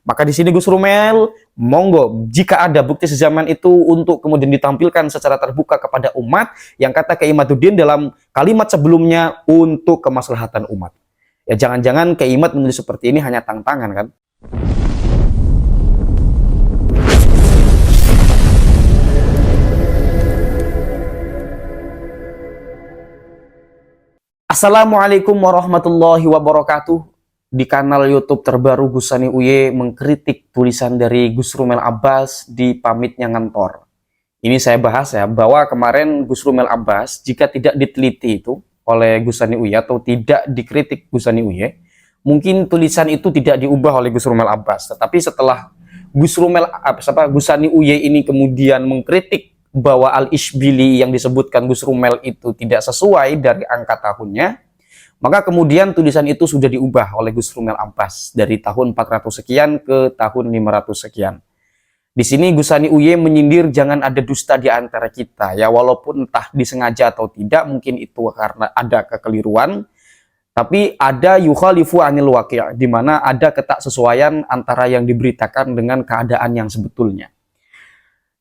Maka di sini Gus Rumel, monggo jika ada bukti sezaman itu untuk kemudian ditampilkan secara terbuka kepada umat, yang kata Kiai Imaduddin dalam kalimat sebelumnya untuk kemaslahatan umat. Ya jangan-jangan Kiai Imad menulis seperti ini hanya tantangan kan? Assalamualaikum warahmatullahi wabarakatuh. Di kanal YouTube terbaru Gusani Uye mengkritik tulisan dari Gus Rumel Abbas di Pamitnya Ngantor. Ini saya bahas ya, bahwa kemarin Gus Rumel Abbas jika tidak diteliti itu oleh Gusani Uye atau tidak dikritik Gusani Uye, mungkin tulisan itu tidak diubah oleh Gus Rumel Abbas. Tetapi setelah Gusani Uye ini kemudian mengkritik bahwa Al-Ishbili yang disebutkan Gus Rumel itu tidak sesuai dari angka tahunnya, maka kemudian tulisan itu sudah diubah oleh Gus Rumel Abbas dari tahun 400 sekian ke tahun 500 sekian. Di sini Gusani Uye menyindir jangan ada dusta di antara kita, ya walaupun entah disengaja atau tidak, mungkin itu karena ada kekeliruan, tapi ada yukhalifu anil waqi', di mana ada ketaksesuaian antara yang diberitakan dengan keadaan yang sebetulnya.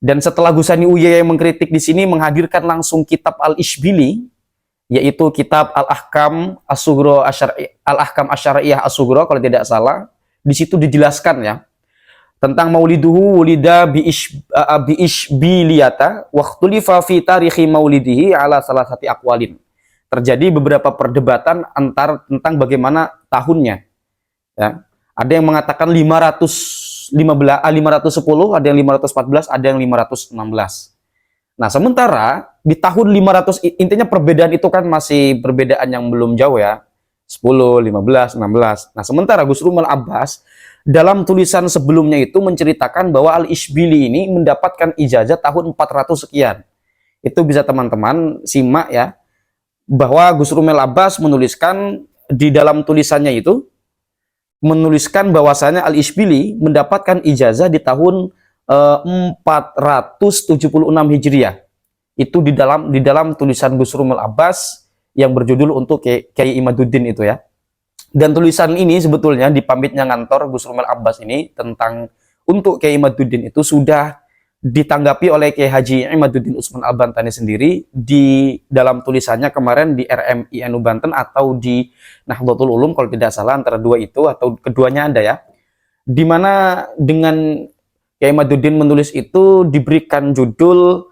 Dan setelah Gusani Uye yang mengkritik di sini menghadirkan langsung kitab Al-Ishbili, yaitu kitab Al-Ahkam Asyariyah As-Sughra kalau tidak salah. Di situ dijelaskan ya tentang mauliduhu wulida bi ishbiliyata wa ikhtulifa fi tarikhi maulidihi ala salasati aqwalin. Terjadi beberapa perdebatan tentang bagaimana tahunnya. Ya. Ada yang mengatakan 510, ada yang 514, ada yang 516. Nah, sementara di tahun 500, intinya perbedaan itu kan masih perbedaan yang belum jauh ya. 10, 15, 16. Nah, sementara Gus Rumel Abbas dalam tulisan sebelumnya itu menceritakan bahwa Al-Ishbili ini mendapatkan ijazah tahun 400 sekian. Itu bisa teman-teman simak ya, bahwa Gus Rumel Abbas menuliskan di dalam tulisannya itu, menuliskan bahwasanya Al-Ishbili mendapatkan ijazah di tahun 476 Hijriah. Itu di dalam tulisan Gus Rumel Abbas yang berjudul untuk Kiai Imaduddin itu ya. Dan tulisan ini sebetulnya di Pamitnya Ngantor Gus Rumel Abbas ini tentang untuk Kiai Imaduddin itu sudah ditanggapi oleh Kiai Haji Imaduddin Utsman Al-Bantani sendiri di dalam tulisannya kemarin di RMINU Banten atau di Nahdlatul Ulum kalau tidak salah, antara dua itu atau keduanya ada ya. Dimana dengan Kiai Imaduddin menulis itu diberikan judul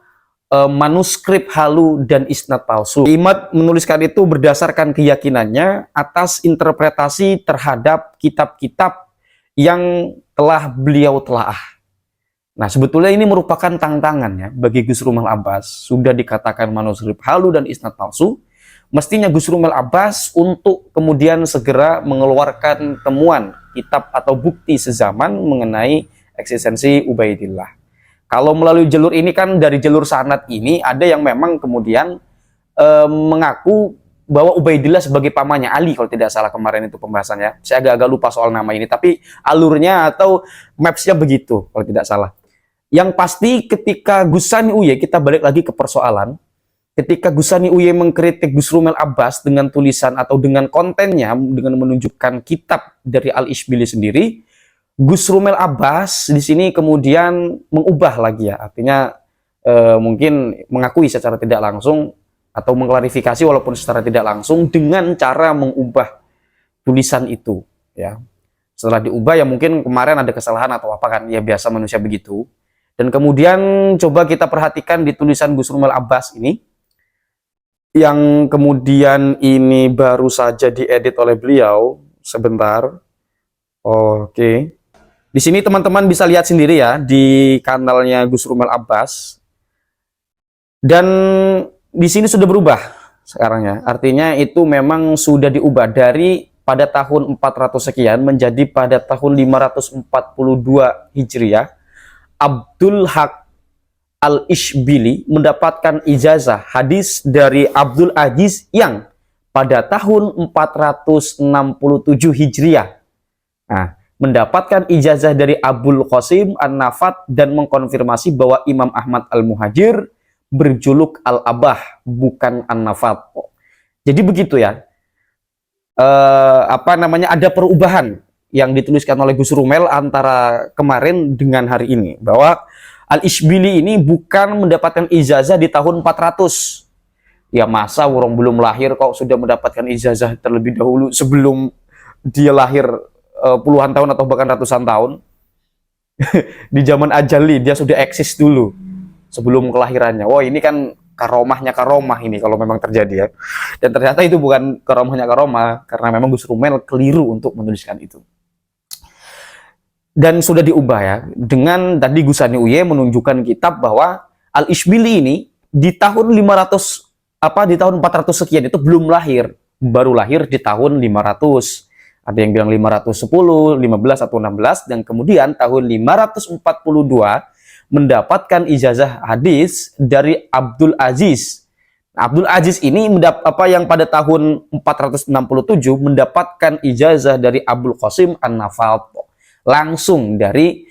manuskrip halu dan isnad palsu. Imad menuliskan itu berdasarkan keyakinannya atas interpretasi terhadap kitab-kitab yang telah beliau telaah. Nah, sebetulnya ini merupakan tantangan ya bagi Gus Rumel Abbas. Sudah dikatakan manuskrip halu dan isnad palsu, mestinya Gus Rumel Abbas untuk kemudian segera mengeluarkan temuan kitab atau bukti sezaman mengenai eksistensi Ubaidillah. Kalau melalui jalur ini kan dari jalur sanad ini ada yang memang kemudian mengaku bahwa Ubaidillah sebagai pamannya Ali kalau tidak salah kemarin itu pembahasannya. Saya agak-agak lupa soal nama ini, tapi alurnya atau mapsnya begitu kalau tidak salah. Yang pasti ketika Gusani Uye, kita balik lagi ke persoalan, ketika Gusani Uye mengkritik Gus Rumel Abbas dengan tulisan atau dengan kontennya, dengan menunjukkan kitab dari Al-Ishbili sendiri, Gus Rumel Abbas di sini kemudian mengubah lagi ya, artinya mungkin mengakui secara tidak langsung atau mengklarifikasi walaupun secara tidak langsung dengan cara mengubah tulisan itu ya. Setelah diubah ya mungkin kemarin ada kesalahan atau apa kan, ya biasa manusia begitu. Dan kemudian coba kita perhatikan di tulisan Gus Rumel Abbas ini yang kemudian ini baru saja diedit oleh beliau sebentar. Oke. Di sini teman-teman bisa lihat sendiri ya di kanalnya Gus Rumel Abbas. Dan di sini sudah berubah sekarang ya. Artinya itu memang sudah diubah dari pada tahun 400 sekian menjadi pada tahun 542 Hijriah. Abdul Haq Al-Ishbili mendapatkan ijazah hadis dari Abdul Aziz yang pada tahun 467 Hijriah. Nah, mendapatkan ijazah dari Abul Qasim An-Nafat dan mengkonfirmasi bahwa Imam Ahmad Al-Muhajir berjuluk Al-Abah, bukan An-Nafat. Jadi begitu ya. Ada perubahan yang dituliskan oleh Gus Rumel antara kemarin dengan hari ini, bahwa Al-Ishbili ini bukan mendapatkan ijazah di tahun 400. Ya masa orang belum lahir kok sudah mendapatkan ijazah terlebih dahulu sebelum dia lahir puluhan tahun atau bahkan ratusan tahun. Di zaman Ajali dia sudah eksis dulu sebelum kelahirannya. Wah, ini kan karomahnya karomah ini kalau memang terjadi ya. Dan ternyata itu bukan karomahnya karomah, karena memang Gus Rumel keliru untuk menuliskan itu. Dan sudah diubah ya, dengan tadi Gusani Uye menunjukkan kitab bahwa Al-Ishbili ini di tahun 500 di tahun 400 sekian itu belum lahir, baru lahir di tahun 500. Ada yang bilang 510, 15 atau 16, dan kemudian tahun 542 mendapatkan ijazah hadis dari Abdul Aziz. Abdul Aziz ini yang pada tahun 467 mendapatkan ijazah dari Abdul Qasim An-Nafal, langsung dari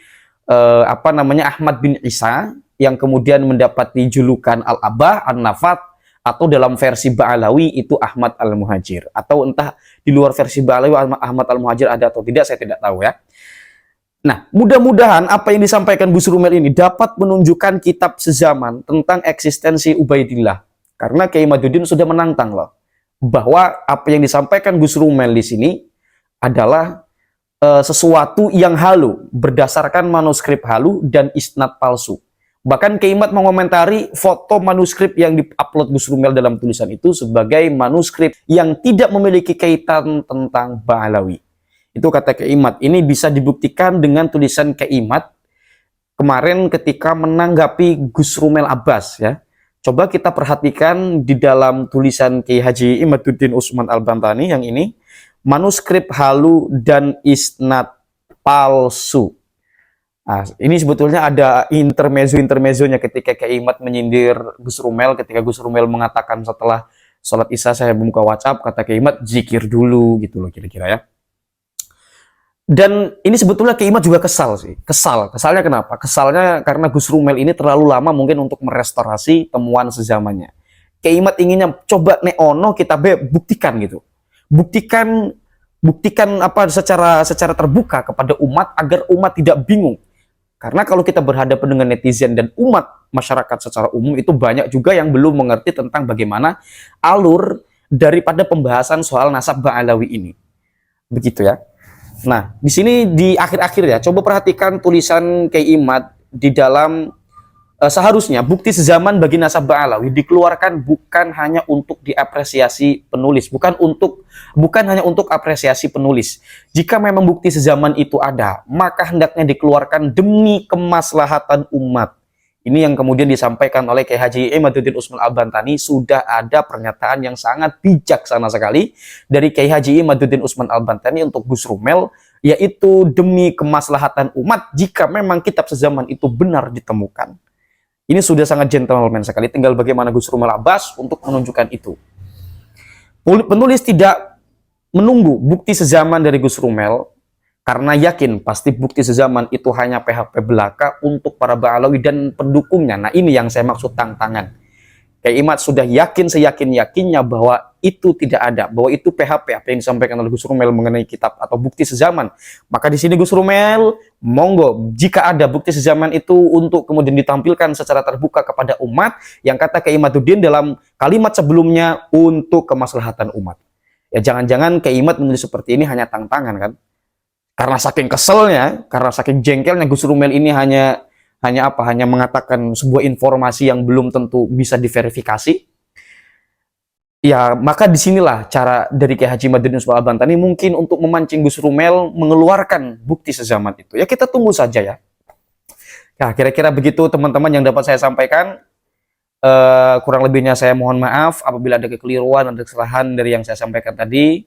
Ahmad bin Isa, yang kemudian mendapati julukan Al-Abah An-Nafat, atau dalam versi Ba'alawi itu Ahmad Al-Muhajir, atau entah di luar versi Ba'alawi Ahmad Al-Muhajir ada atau tidak, saya tidak tahu ya. Nah, mudah-mudahan apa yang disampaikan Gus Rumel ini dapat menunjukkan kitab sezaman tentang eksistensi Ubaidillah. Karena Kiai Imaduddin sudah menantang loh, bahwa apa yang disampaikan Gus Rumel di sini adalah sesuatu yang halu, berdasarkan manuskrip halu dan isnad palsu. Bahkan Kiai Imad mengomentari foto manuskrip yang diupload Gus Rumel dalam tulisan itu sebagai manuskrip yang tidak memiliki kaitan tentang Ba'alawi. Itu kata Kiai Imad. Ini bisa dibuktikan dengan tulisan Kiai Imad kemarin ketika menanggapi Gus Rumel Abbas ya. Coba kita perhatikan di dalam tulisan Kiai Haji Imaduddin Usman Al-Bantani yang ini, manuskrip halu dan isnad palsu. Nah, ini sebetulnya ada intermezzo-intermezzonya ketika Kiai Imad menyindir Gus Rumel, ketika Gus Rumel mengatakan setelah sholat isya saya buka WhatsApp, kata Kiai Imad zikir dulu gitu loh kira-kira ya. Dan ini sebetulnya Kiai Imad juga kesal sih. Kesalnya kenapa? Kesalnya karena Gus Rumel ini terlalu lama mungkin untuk merestorasi temuan sezamannya. Kiai Imad inginnya coba neono kita buktikan gitu. Buktikan secara terbuka kepada umat agar umat tidak bingung. Karena kalau kita berhadapan dengan netizen dan umat masyarakat secara umum itu banyak juga yang belum mengerti tentang bagaimana alur daripada pembahasan soal nasab Ba'alawi ini. Begitu ya. Nah, di sini di akhir-akhir ya, coba perhatikan tulisan Kiai Imad di dalam seharusnya bukti sezaman bagi nasab Ba'alawi dikeluarkan bukan hanya untuk diapresiasi penulis, bukan hanya untuk apresiasi penulis. Jika memang bukti sezaman itu ada, maka hendaknya dikeluarkan demi kemaslahatan umat. Ini yang kemudian disampaikan oleh Kiai Haji Imaduddin Usman Al-Bantani. Sudah ada pernyataan yang sangat bijaksana sekali dari Kiai Haji Imaduddin Usman Al-Bantani untuk Gus Rumel, yaitu demi kemaslahatan umat jika memang kitab sezaman itu benar ditemukan. Ini sudah sangat gentleman sekali, tinggal bagaimana Gus Rumel Abbas untuk menunjukkan itu. Penulis tidak menunggu bukti sezaman dari Gus Rumel, karena yakin pasti bukti sezaman itu hanya PHP belaka untuk para Ba'alawi dan pendukungnya. Nah ini yang saya maksud tantangan. Kiai Imad sudah yakin seyakin-yakinnya bahwa itu tidak ada, bahwa itu PHP apa yang disampaikan oleh Gus Rumel mengenai kitab atau bukti sezaman. Maka di sini Gus Rumel, monggo jika ada bukti sezaman itu untuk kemudian ditampilkan secara terbuka kepada umat, yang kata Kiai Imaduddin dalam kalimat sebelumnya untuk kemaslahatan umat. Ya jangan-jangan Kiai Imad menulis seperti ini hanya tantangan kan? Karena saking keselnya, karena saking jengkelnya Gus Rumel ini hanya mengatakan sebuah informasi yang belum tentu bisa diverifikasi. Ya, maka disinilah cara dari Kiai Haji Imaduddin Usman Al-Bantani mungkin untuk memancing Gus Rumel mengeluarkan bukti sezaman itu. Ya kita tunggu saja ya. Nah, kira-kira begitu teman-teman yang dapat saya sampaikan. Kurang lebihnya saya mohon maaf apabila ada kekeliruan, ada kesalahan dari yang saya sampaikan tadi.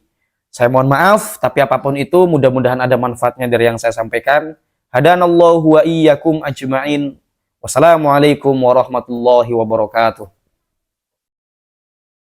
Saya mohon maaf, tapi apapun itu mudah-mudahan ada manfaatnya dari yang saya sampaikan. Hadanallahu wa iyyakum ajma'in. Wassalamualaikum warahmatullahi wabarakatuh.